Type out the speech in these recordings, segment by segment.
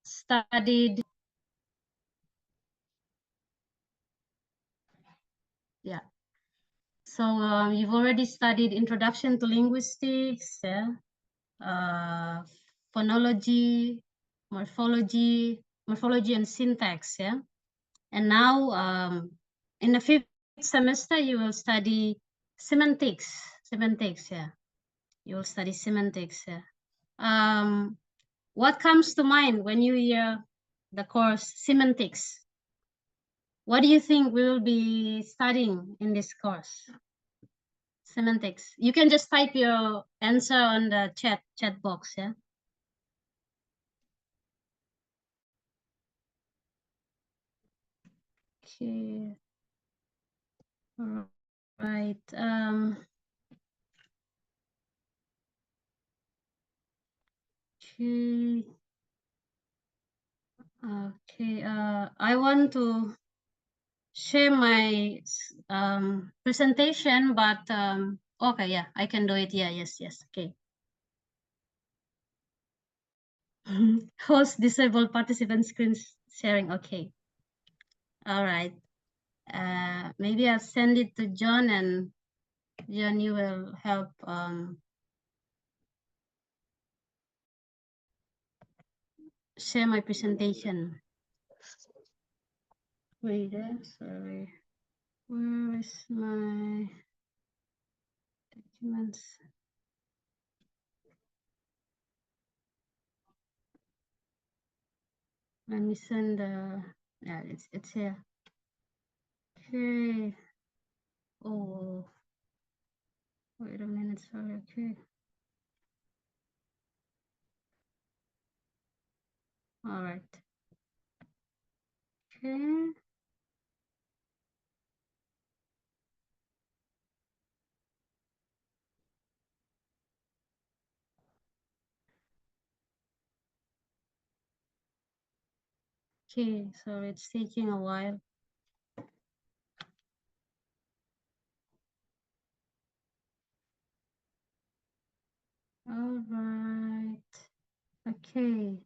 studied, yeah. So you've already studied Introduction to Linguistics, yeah? Phonology, morphology and syntax, yeah. And now in the 5th semester you will study semantics, yeah. You will study semantics, yeah. What comes to mind when you hear the course semantics? What do you think we will be studying in this course? Semantics. You can just type your answer on the chat box, yeah. Okay. All right. Okay. Okay. I want to share my presentation, but okay, yeah, I can do it. Yeah, yes, okay. Host disable participant screen sharing. Okay. All right. Maybe I'll send it to John, and John, you will help share my presentation. Wait, sorry. Where is my documents? Let me send the, yeah, it's here. Okay. Oh, wait a minute, sorry, okay. All right. Okay. Okay, so it's taking a while. All right. Okay.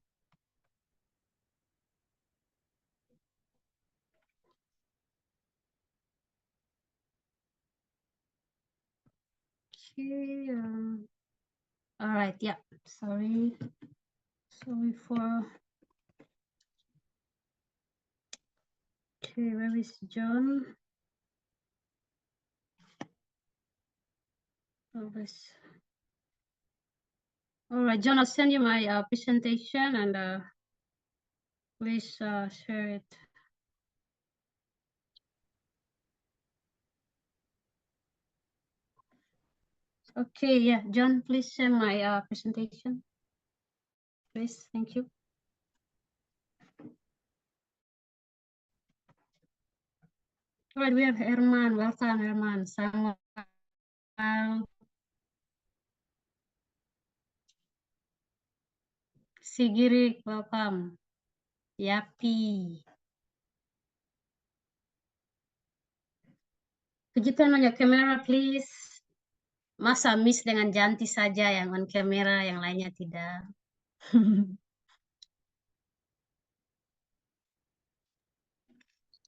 Okay. All right. Yeah. Sorry. Sorry for. Okay. Where is John? Oh, all right, John. I'll send you my presentation, and please share it. Okay. Yeah, John. Please share my presentation. Please. Thank you. All right. We have Herman. Welcome, Herman. Samuel. Sigirik, welcome. Yapi. Could you turn on your camera, please? Masa Miss dengan Janti saja yang on camera, yang lainnya tidak?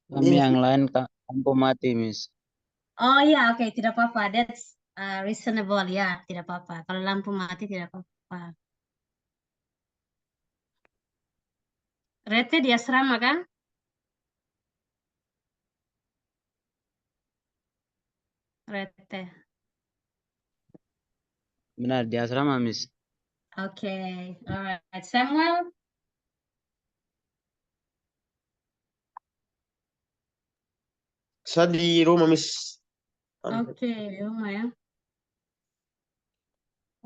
Kami yang lain lampu mati, Miss. Oh ya, oke, tidak apa-apa. That's reasonable, ya, tidak apa-apa. Kalau lampu mati tidak apa-apa. Rete di asrama kan? Rete. Benar, di asrama, Miss. Oke, alright. Samuel? Saya di rumah, Miss. Oke, rumah ya.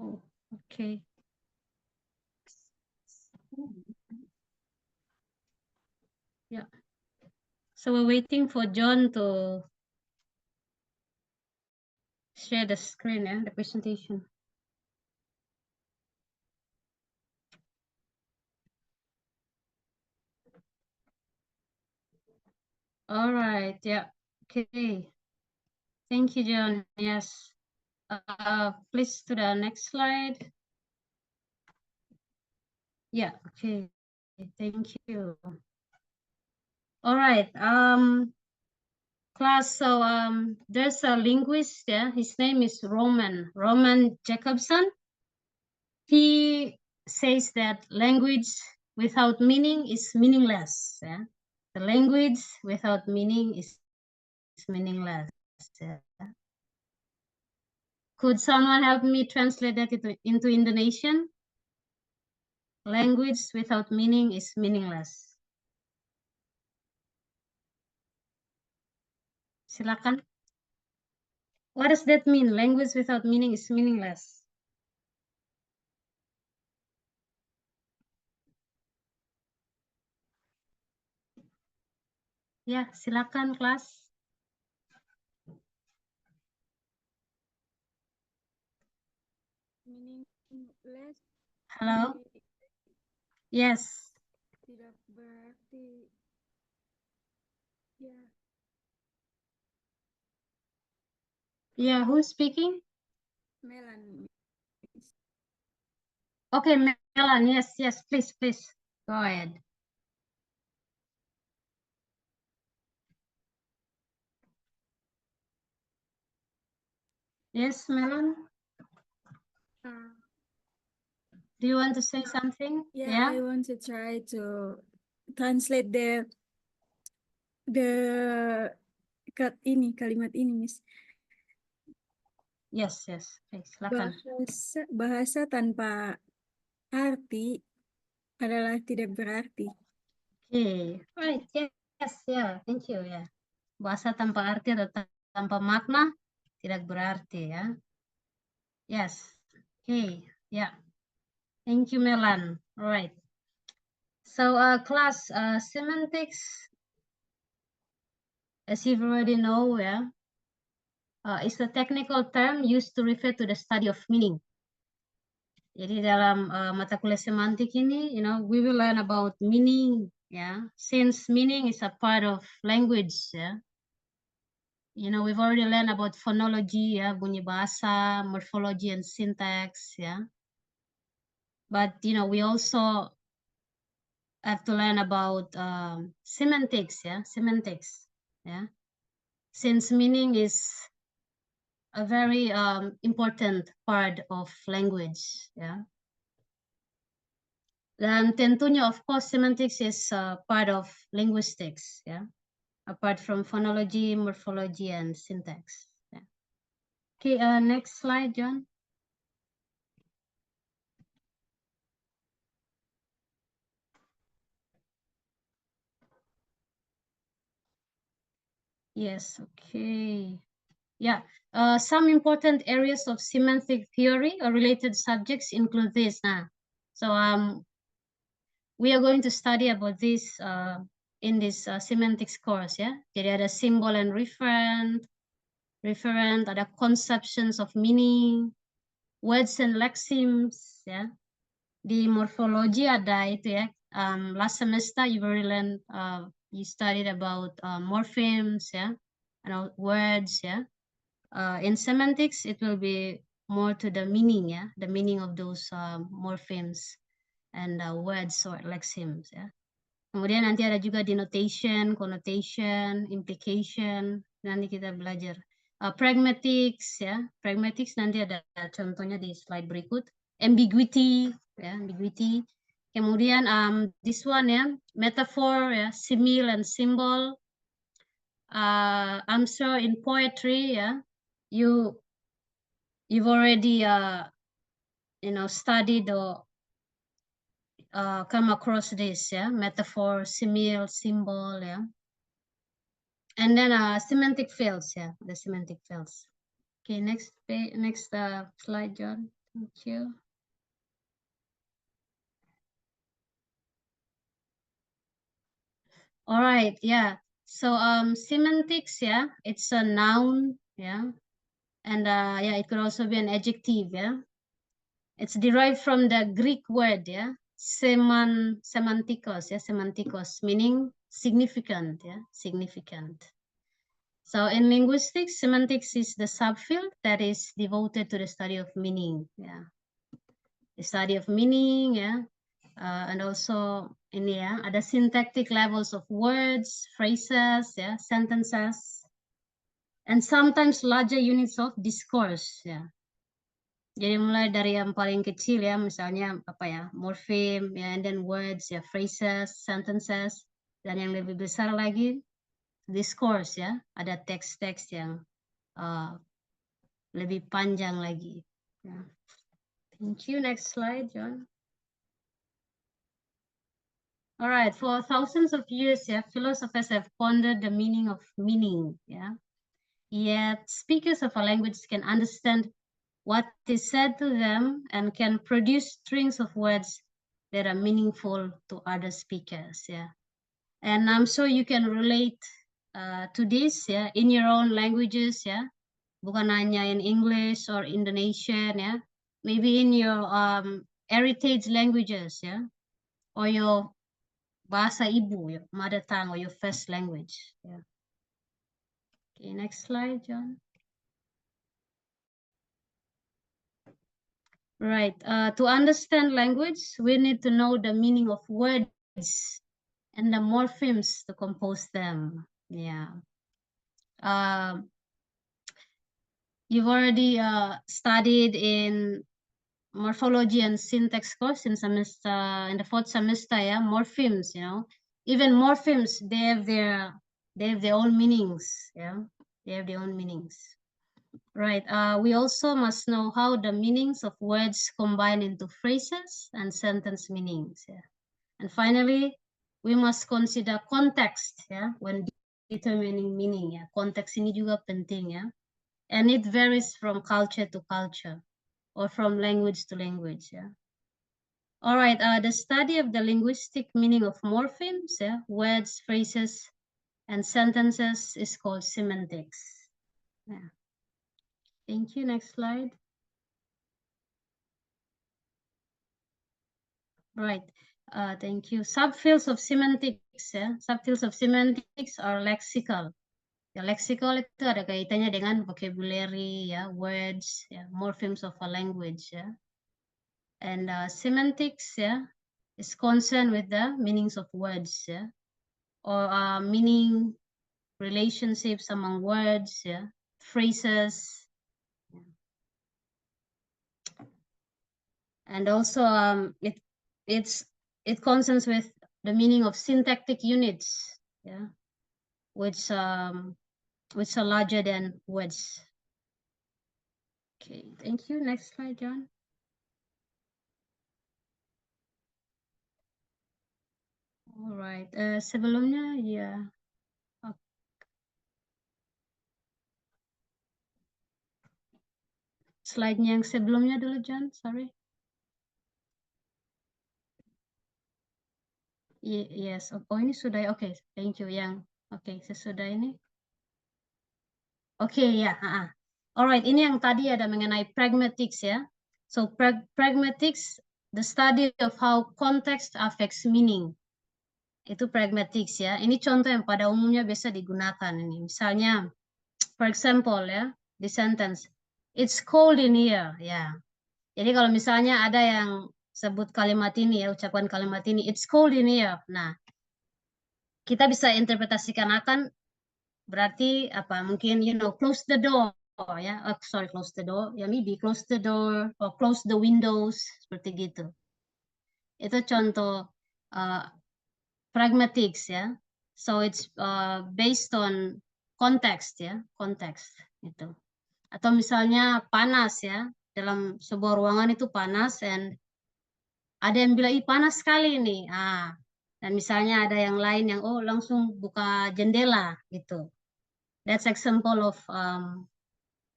Oh, oke. Yeah. So we're waiting for John to share the screen, the presentation. All right, yeah. Okay. Thank you, John. Yes. Please to the next slide. Yeah, okay. thank you. All right, class, so there's a linguist, yeah, his name is Roman Jacobson. He says that language without meaning is meaningless, yeah. The language without meaning is meaningless, yeah. Could someone help me translate that into Indonesian? Language without meaning is meaningless. Silakan. What does that mean? Language without meaning is meaningless. Ya, silakan kelas. Meaningless. Halo. Yes. Tidak berarti. Ya. Yeah, who's speaking? Melan. Okay, Melan. Yes, please. Go ahead. Yes, Melan. Do you want to say something? Yeah, I want to try to translate the kalimat ini, Miss. Yes. Okay, silakan. Bahasa tanpa arti adalah tidak berarti. Okay, right. Yes, yeah. Thank you, ya. Bahasa tanpa arti atau tanpa makna tidak berarti, ya. Yes. Okay, yeah. Thank you, Melan. All right. So, class, semantics, as you already know, yeah, is a technical term used to refer to the study of meaning. Jadi dalam mata kuliah semantik ini, we will learn about meaning, yeah. Since meaning is a part of language, yeah. We've already learned about phonology, yeah, bunyi bahasa, morphology, and syntax, yeah. But we also have to learn about semantics, yeah, since meaning is a very important part of language, yeah. Dan tentunya, of course, semantics is part of linguistics, yeah, apart from phonology, morphology, and syntax. Yeah. Okay, next slide, John. Yes, okay. Yeah, some important areas of semantic theory or related subjects include this. So we are going to study about this in this semantics course, ya. Jadi ada symbol and referent, ada conceptions of meaning, words and lexims, ya. Di morphology ada itu ya. Last semester you already learned, you studied about morphemes, ya, and words, ya. In semantics, it will be more to the meaning, ya, the meaning of those morphemes and words or lexims, ya. Kemudian nanti ada juga denotation, connotation, implication. Nanti kita belajar pragmatics, ya. Pragmatics nanti ada contohnya di slide berikut. Ambiguity, ya, ambiguity. Kemudian this one, ya, metaphor, ya, simile and symbol. I'm sure in poetry, ya, you've already studied or come across this, yeah, metaphor, simile, symbol, yeah. And then semantic fields, yeah, the semantic fields. Okay, next slide, John. Thank you. All right, yeah. So semantics, yeah, it's a noun, yeah, and yeah, it could also be an adjective, yeah. It's derived from the Greek word, yeah, semantikos, yeah, semantikos, meaning significant, yeah, significant. So in linguistics, semantics is the subfield that is devoted to the study of meaning, yeah. The study of meaning, yeah. And also ini ya, ada syntactic levels of words, phrases, ya, sentences, and sometimes larger units of discourse, ya. Jadi mulai dari yang paling kecil ya, misalnya apa ya, morpheme, ya, and then words, ya, phrases, sentences, dan yang lebih besar lagi discourse ya, ada teks-teks yang lebih panjang lagi. Ya. Thank you. Next slide, John. All right, for thousands of years, yeah, philosophers have pondered the meaning of meaning, yeah. Yet speakers of a language can understand what is said to them and can produce strings of words that are meaningful to other speakers, yeah. And I'm sure you can relate to this, yeah, in your own languages, yeah. Bukan hanya in English or Indonesian, yeah. Maybe in your heritage languages, yeah, or your bahasa ibu, your mother tongue or your first language. Yeah. Okay, next slide, John. Right. To understand language, we need to know the meaning of words and the morphemes to compose them. Yeah. You've already studied in morphology and syntax course in the fourth semester, yeah, morphemes, you know. Even morphemes, they have their own meanings, yeah. They have their own meanings. Right. We also must know how the meanings of words combine into phrases and sentence meanings, yeah. And finally, we must consider context, yeah, when determining meaning, yeah. Context ini juga penting, ya. And it varies from culture to culture, or from language to language, yeah. All right, the study of the linguistic meaning of morphemes, yeah, words, phrases, and sentences is called semantics. Yeah. Thank you. Next slide. Right. Thank you. Subfields of semantics, yeah. Subfields of semantics are lexical. Ya, lexical itu ada kaitannya dengan vocabulary, ya, words, ya, morphemes of a language, ya. And semantics, yeah, is concerned with the meanings of words, yeah, or meaning relationships among words, yeah, phrases, and also it concerns with the meaning of syntactic units, yeah, which are larger than words. Okay, thank you. Next slide, John. All right. Sebelumnya, ya. Slide-nya yang sebelumnya dulu, John. Sorry. Yes. Oh, ini sudah. Oke, thank you. Yang sesudah ini. Oke, ya. Alright, ini yang tadi ada mengenai pragmatics, ya. So pragmatics, the study of how context affects meaning. Itu pragmatics, ya. Ini contoh yang pada umumnya biasa digunakan ini. Misalnya, for example, ya, di sentence, it's cold in here, ya. Jadi kalau misalnya ada yang sebut kalimat ini, ya, ucapan kalimat ini, it's cold in here. Nah, kita bisa interpretasikan akan berarti apa? Mungkin, close the door, ya. Sorry, close the door. Ya, maybe close the door or close the windows, seperti gitu. Itu contoh pragmatics, ya. So it's based on context, ya, context itu. Atau misalnya panas, ya. Dalam sebuah ruangan itu panas, and ada yang bilang, ih panas sekali nih. Dan misalnya ada yang lain yang, oh langsung buka jendela, gitu. That's example of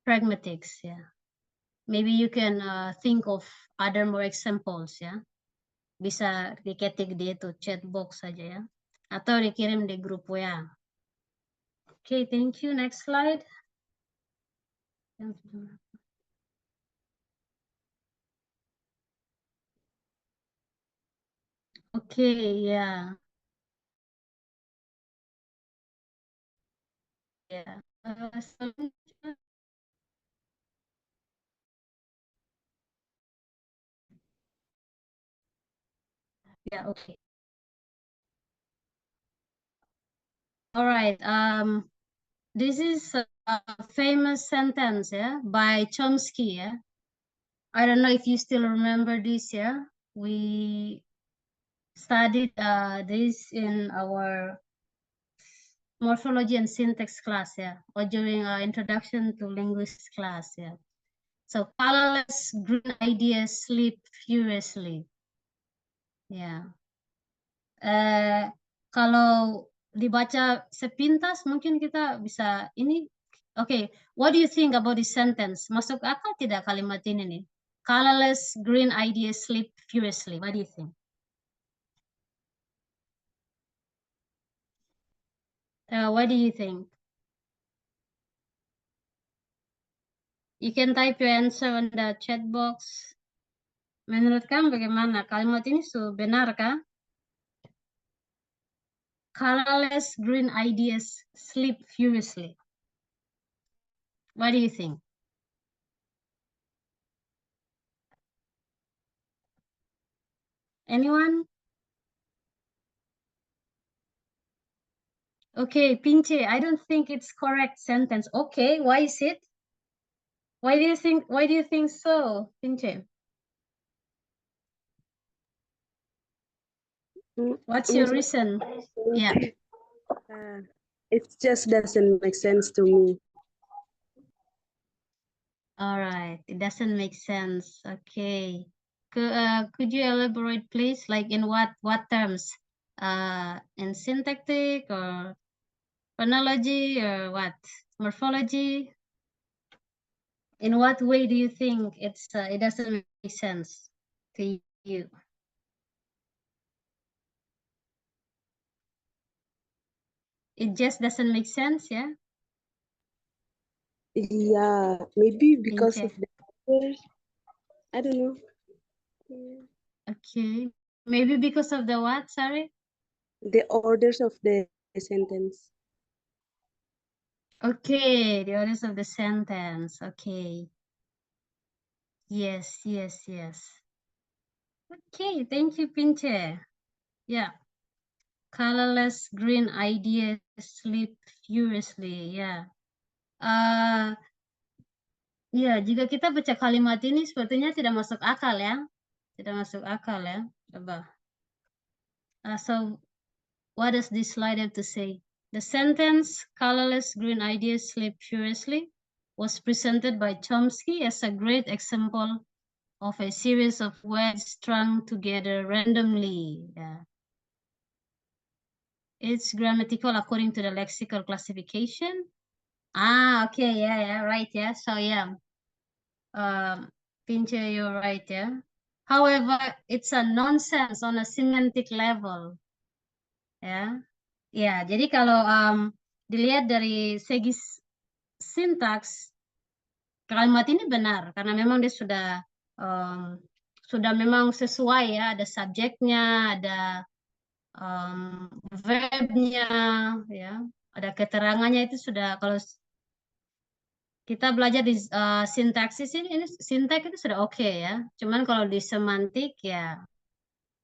pragmatics, yeah. Maybe you can think of other more examples, ya. Bisa diketik di itu chat box saja, ya. Atau dikirim di grup WA. Okay, thank you. Next slide. Okay, yeah. Yeah. Yeah, okay. All right. This is a famous sentence, yeah, by Chomsky, yeah. I don't know if you still remember this, yeah. We studied this in our morphology and syntax class, yeah, or during our introduction to linguistics class, yeah. So colorless green ideas sleep furiously. Ya. Kalau dibaca sepintas mungkin kita bisa ini. Oke, what do you think about this sentence? Masuk akal tidak kalimat ini nih? Colorless green ideas sleep furiously. What do you think? What do you think? You can type your answer on the chat box. Menurut kamu bagaimana? Kalimat ini benarkah? Colorless green ideas sleep furiously. What do you think? Anyone? Okay, Pinche, I don't think it's correct sentence. Okay, why is it? Why do you think so, Pinche? What's your reason? Yeah. It just doesn't make sense to me. All right. It doesn't make sense. Okay. Could you elaborate, please? Like in what terms? In syntactic or phonology or what? Morphology? In what way do you think it doesn't make sense to you? It just doesn't make sense, yeah? Yeah, maybe because Pinche. of the orders. I don't know. Okay. Maybe because of the what? Sorry? The orders of the sentence. Okay, the orders of the sentence. Okay. Yes. Okay, thank you, Pinche. Yeah. Colorless green ideas sleep furiously. Yeah. Ya, jika kita baca kalimat ini sepertinya tidak masuk akal ya. Tidak masuk akal ya. Coba. So, what does this slide have to say? The sentence, colorless green ideas sleep furiously, was presented by Chomsky as a great example of a series of words strung together randomly. Yeah. It's grammatical according to the lexical classification. Okay, yeah, right, yeah. So, yeah, Pinche, you're right, yeah. However, it's a nonsense on a semantic level. Ya, ya. Jadi kalau dilihat dari segi sintaks, kalimat ini benar karena memang dia sudah memang sesuai ya, ada subjeknya, ada verbnya, ya, ada keterangannya itu sudah. Kalau kita belajar di sintaksis ini sintak itu sudah oke ya. Cuman kalau di semantik ya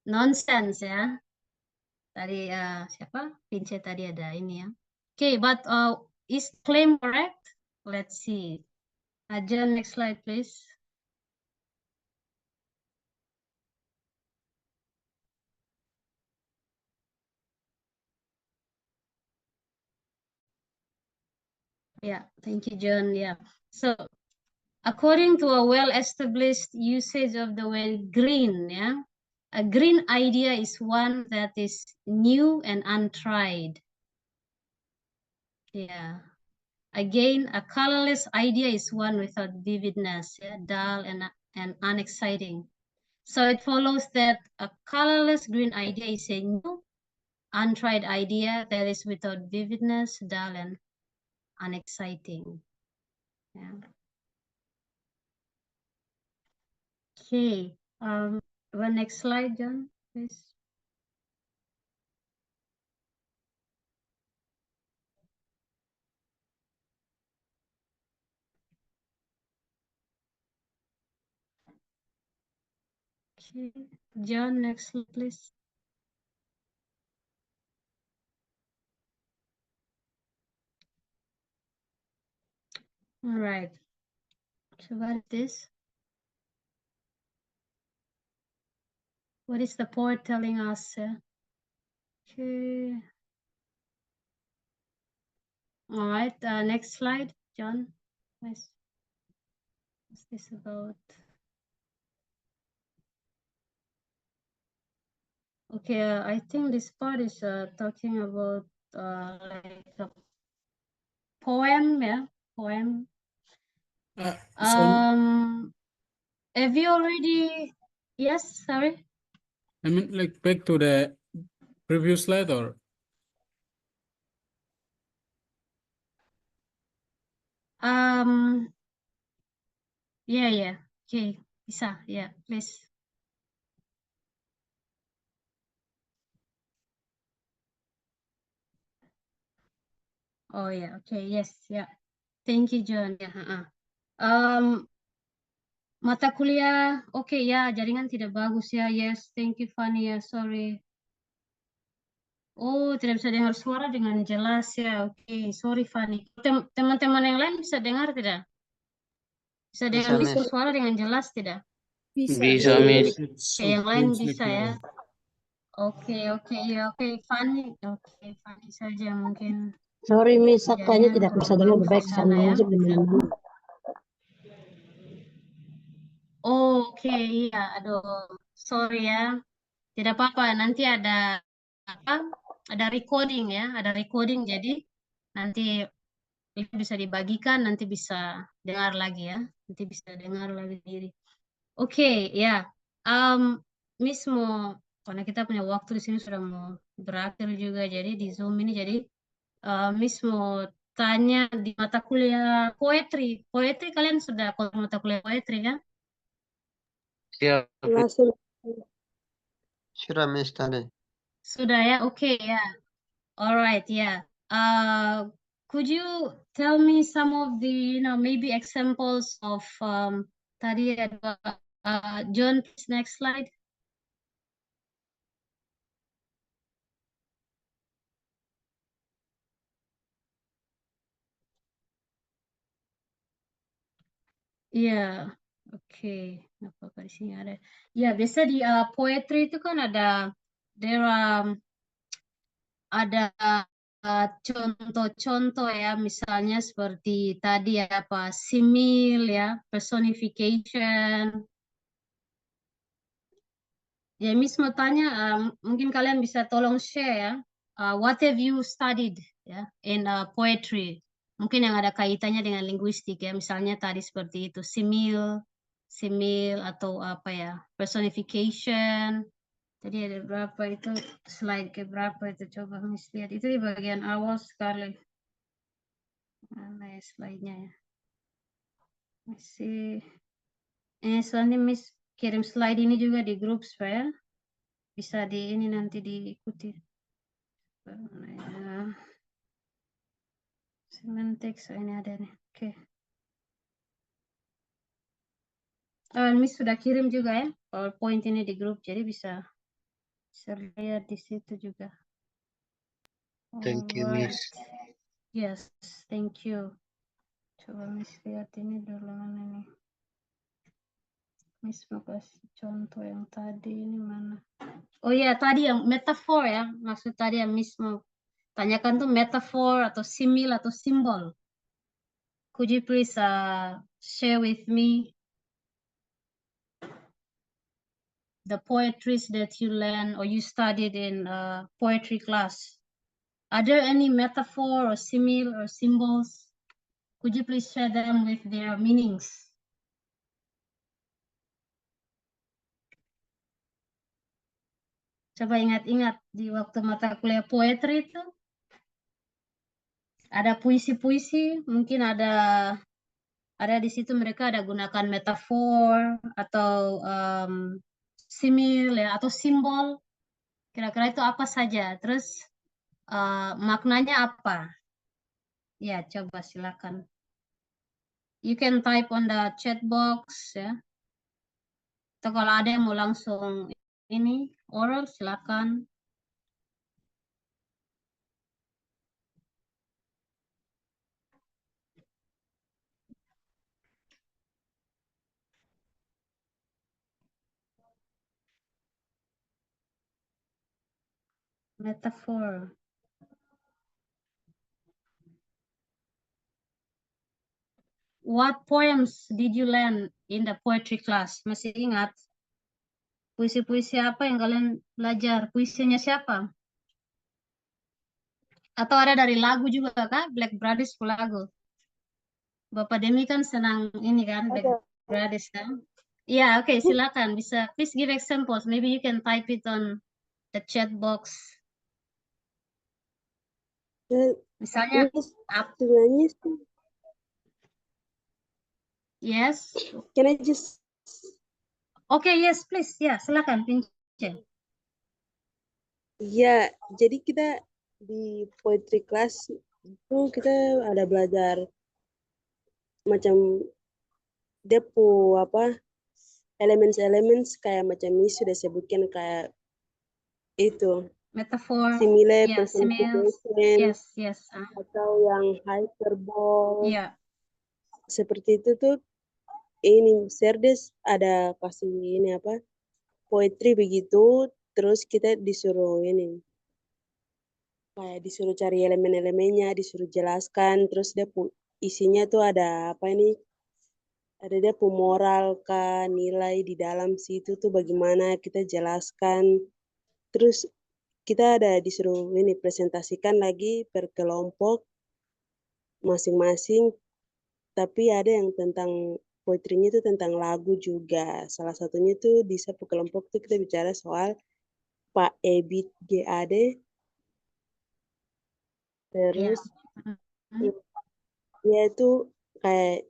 nonsense ya. Tadi siapa? Pinche tadi ada ini ya. Okay, but is claim correct? Let's see. John, next slide, please. Yeah, thank you, John. Yeah. So, according to a well-established usage of the word green, yeah, a green idea is one that is new and untried. Yeah. Again, a colorless idea is one without vividness, yeah, dull and unexciting. So it follows that a colorless green idea is a new, untried idea that is without vividness, dull, and unexciting. Yeah. Okay. One next slide, John, please. Okay. John, next slide, please. All right. So what is this? What is the poet telling us? Okay. All right. Next slide, John. What's this about? Okay, I think this part is talking about like a poem, yeah, poem. So, Have you already? Yes, sorry. I mean, like back to the previous slide, or Yeah. Okay, bisa, yeah, please. Oh yeah, okay, yes, yeah. Thank you, John. Ya, mata kuliah, oke ya, jaringan tidak bagus ya. Yes, thank you, Fanny ya. Sorry. Oh, tidak bisa dengar suara dengan jelas ya. Oke, sorry, Fanny. Teman-teman yang lain bisa dengar tidak? Bisa dengar Bisa, Miss. suara dengan jelas tidak? Bisa. Bisa, Miss. it's Oke, yang lain seems like bisa ya. Oke, ya, oke, Fanny. Oke, Fanny saja mungkin. Sorry Miss, kayaknya Jaringan tidak kurang bisa dengar bagus baik di karena sana ya. musik di mana-mana. Oke, iya, aduh, sorry ya. Tidak apa-apa, nanti ada apa? Ada recording ya, ada recording. Jadi nanti itu bisa dibagikan, nanti bisa dengar lagi ya. Nanti bisa dengar lagi diri. Oke, ya. Miss mau, karena kita punya waktu di sini sudah mau berakhir juga, jadi di Zoom ini, jadi Miss mau tanya di mata kuliah poetry. Poetry kalian sudah kalau mata kuliah poetry kan? Siap. Langsung. Sudah, Miss, tadi. Sudah ya, oke ya. Alright, yeah. Could you tell me some of the, maybe examples of tadi ada John, please, next slide. Iya, oke. Nggak apa-apa di sini ada. Ya, biasa di poetry itu kan ada there ada contoh-contoh ya, misalnya seperti tadi ya, apa simil ya, personification. Ya, Miss mau tanya, mungkin kalian bisa tolong share ya, what have you studied ya in poetry? Mungkin yang ada kaitannya dengan linguistik ya, misalnya tadi seperti itu, simil atau apa ya, personification. Jadi ada berapa itu, slide ke berapa itu, coba Miss lihat. Itu di bagian awal sekali. Mana ya slide-nya ya? Masih. Soalnya Miss kirim slide ini juga di grup supaya bisa di ini nanti diikuti. Mana ya? Semantics, ini ada nih. Oke. Miss sudah kirim juga ya PowerPoint ini di grup, jadi bisa lihat di situ juga. Thank you, Alright. Miss. Yes, thank you. Coba Miss lihat ini dulu mana nih. Miss mau kasih contoh yang tadi ini mana. Oh iya, tadi yang metafor ya. Maksud tadi yang Miss mau tanyakan tuh metafor atau simil atau simbol. Could you please share with me the poetries that you learn or you studied in poetry class? Are there any metaphor or simile or symbols? Could you please share them with their meanings? Coba ingat-ingat di waktu mata kuliah poetry itu ada puisi-puisi, mungkin ada di situ mereka ada gunakan metafor atau simil ya atau simbol. Kira-kira itu apa saja? Terus maknanya apa? Ya, coba silakan. You can type on the chat box ya. Atau kalau ada yang mau langsung ini oral silakan. Metaphor. What poems did you learn in the poetry class? Masih ingat? Puisi-puisi apa yang kalian belajar? Puisinya siapa? Atau ada dari lagu juga kah? Black Brothers lagu. Bapak Demi kan senang ini kan, Black Ada. Brothers kan? Iya, oke, silakan. Bisa, please give examples. Maybe you can type it on the chat box. Misalnya, Miss, up, sebenarnya sih, yes. can I just Oke, yes, please. Ya, silakan, Pince. ya, jadi kita di poetry class itu kita ada belajar macam depo apa elemen kayak macam Miss sudah sebutkan kayak itu Metaphor. simile, Ya, similes. personification, Yes. atau yang hyperbole Ya, seperti itu tuh ini Serdes ada kasih ini apa poetry begitu, terus kita disuruh ini kayak disuruh cari elemen-elemennya, disuruh jelaskan, terus dia isinya tuh ada apa ini, ada dia moral kah, nilai di dalam situ tuh bagaimana kita jelaskan, terus kita ada disuruh ini presentasikan lagi per kelompok masing-masing, tapi ada yang tentang poetrinya itu tentang lagu juga. Salah satunya tuh di satu kelompok tuh kita bicara soal Pak Ebit GAD, ya. terus Mhm. dia itu kayak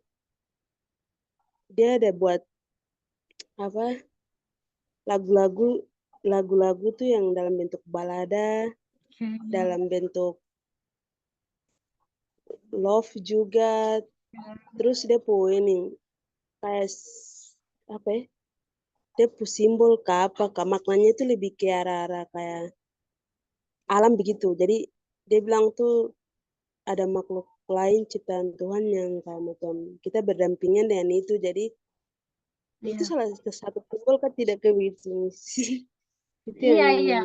dia ada buat apa lagu-lagu tuh yang dalam bentuk balada, Oke. dalam bentuk love juga, terus dia ini kayak apa ya, dia simbol ke apa, ke maknanya itu lebih ke arah-arah kayak alam begitu. Jadi dia bilang tuh ada makhluk lain ciptaan Tuhan yang kayak macam kita berdampingan dengan itu. Jadi itu Iya. salah satu simbol kan tidak ke itu. Itu Iya, yang iya.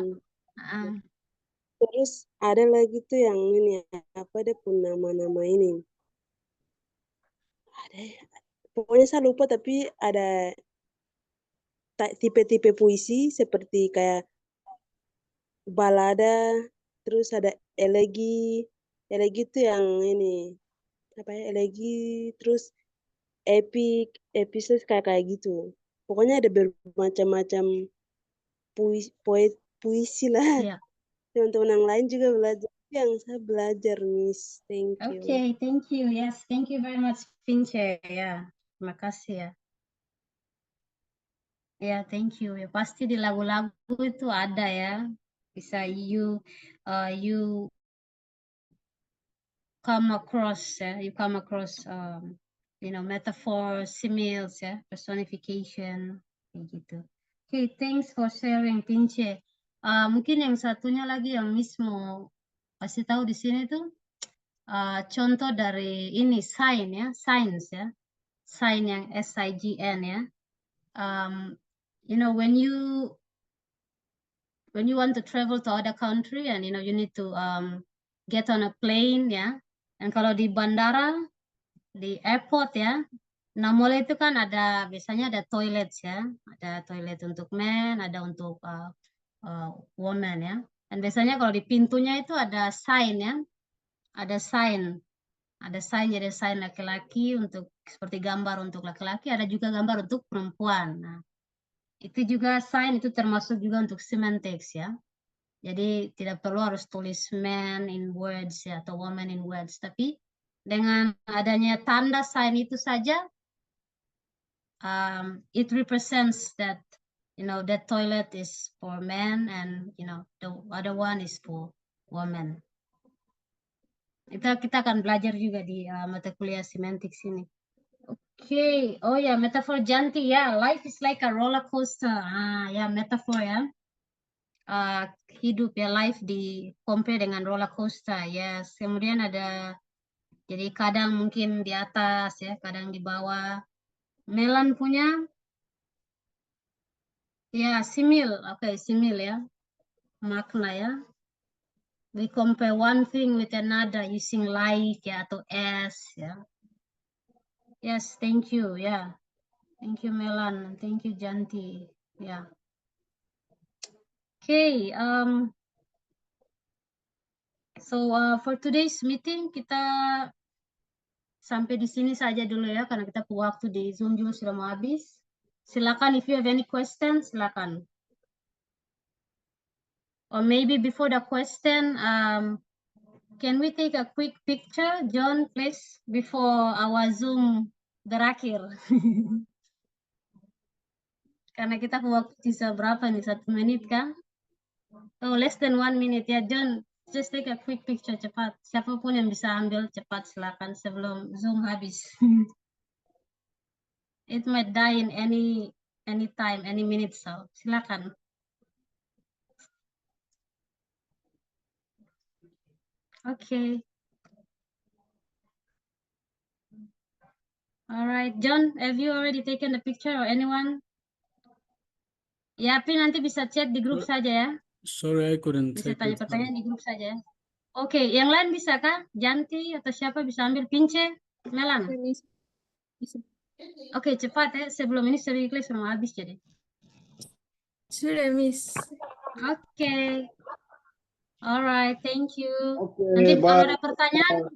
Ah, terus ada lagi tuh yang ini apa dia pun nama-nama ini. Ada ya, pokoknya saya lupa tapi ada tipe-tipe puisi seperti kayak balada, terus ada elegi. Elegi itu yang ini apa ya, elegi, terus epic, epices kayak kayak gitu. Pokoknya ada bermacam-macam puisi lah. iya. Teman-teman yang lain juga belajar. Yang saya belajar, Miss. Thank you. Oke, thank you. Yes, thank you very much, Pince. Ya, terima kasih ya. Ya, thank you. Ya, pasti di lagu-lagu itu ada ya. Bisa you come across ya, you come across metaphor, similes ya, personification kayak gitu. Okay, thanks for sharing, Pince. Mungkin yang satunya lagi yang Miss mau kasih tahu di sini tuh contoh dari ini sign ya, signs ya, sign yang SIGN ya. When you want to travel to other country and you need to get on a plane ya. Dan kalau di bandara, di airport ya, nah mulai itu kan biasanya ada toilet ya, ada toilet untuk men, ada untuk woman ya. Dan biasanya kalau di pintunya itu ada sign ya, ada sign jadi sign laki-laki untuk seperti gambar untuk laki-laki, ada juga gambar untuk perempuan. Nah, itu juga sign itu termasuk juga untuk semantics ya. Jadi tidak perlu harus tulis man in words ya atau woman in words, tapi dengan adanya tanda sign itu saja it represents that that toilet is for men and the other one is for women. Kita akan belajar juga di mata kuliah semantics ini. Oke, oh ya, metafor Janti ya, life is like a roller coaster. Ya metafor ya. Hidup ya, life di compare dengan roller coaster. Yes, kemudian ada jadi kadang mungkin di atas ya, kadang di bawah. Melan punya ya simil, oke, simil ya, makna ya. we compare one thing with another using like ya atau as ya. Yes, thank you. Yeah. Thank you, Melan. Thank you, Janti. Yeah. Okay. So for today's meeting kita sampai di sini saja dulu ya, karena kita waktu di Zoom juga sudah mau habis. Silakan if you have any questions, silakan. Or maybe before the question, can we take a quick picture, John, please, before our Zoom berakhir? Karena kita waktu sisa berapa nih, 1 menit kan? Oh, less than 1 minute ya, John. Just take a quick picture cepat. Siapapun yang bisa ambil cepat silakan sebelum Zoom habis. It might die in any time, any minute, so silakan. Okay. All right, John, have you already taken the picture or anyone? Ya, Pi nanti bisa chat di grup saja ya. Sorry, I couldn't Bisa take tanya it. pertanyaan di grup saja. Oke, yang lain bisa kah? Janti atau siapa bisa ambil Pince? Melan? Miss. Bisa. Oke, cepat ya. Sebelum ini seri klik mau habis jadi. Sudah, Miss. Oke. Alright, thank you. Oke, Nanti kalau bye. ada pertanyaan,